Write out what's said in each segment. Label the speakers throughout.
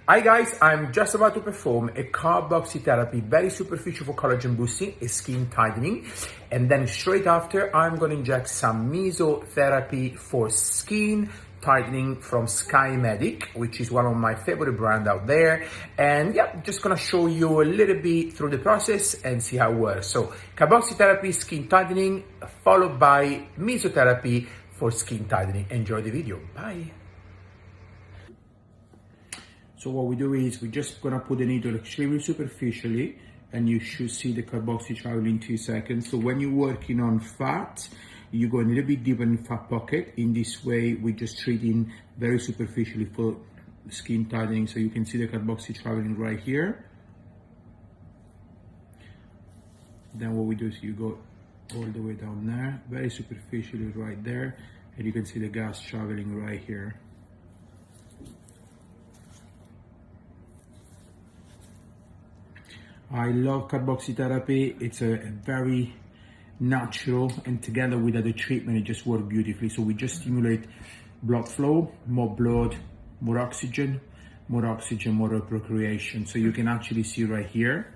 Speaker 1: Hi guys, I'm just about to perform a carboxytherapy, very superficial for collagen boosting, a skin tightening, and then straight after I'm going to inject some mesotherapy for skin tightening from Skymedic, which is one of my favorite brands out there. And yeah, just gonna show you a little bit through the process and see how it works. So carboxytherapy, skin tightening, followed by mesotherapy for skin tightening. Enjoy the video. Bye. So what we do is we're just gonna put the needle extremely superficially, and you should see the carboxy travel in 2 seconds. So when you're working on fat, you go a little bit deeper in the fat pocket. In this way, we're just treating very superficially for skin tightening. So you can see the carboxy traveling right here. Then what we do is you go all the way down there, very superficially right there, and you can see the gas traveling right here. I love carboxytherapy. It's a very natural, and together with other treatment, it just works beautifully. So we just stimulate blood flow, more blood, more oxygen, more procreation. So you can actually see right here,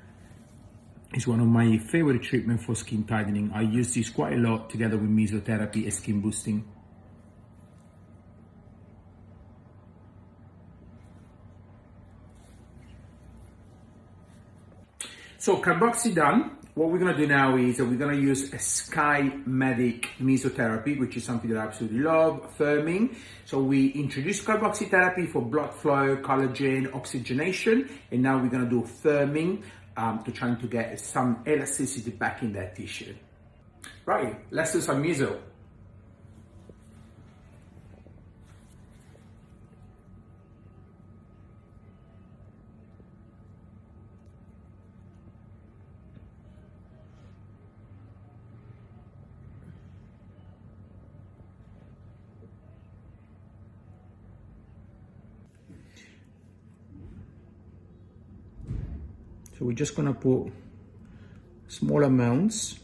Speaker 1: it's one of my favorite treatment for skin tightening. I use this quite a lot together with mesotherapy and skin boosting. So carboxy done. What we're gonna do now is we're gonna use a Skymedic mesotherapy, which is something that I absolutely love, firming. So we introduced carboxytherapy for blood flow, collagen, oxygenation, and now we're gonna do firming to trying to get some elasticity back in that tissue. Right, let's do some meso. So we're just gonna put small amounts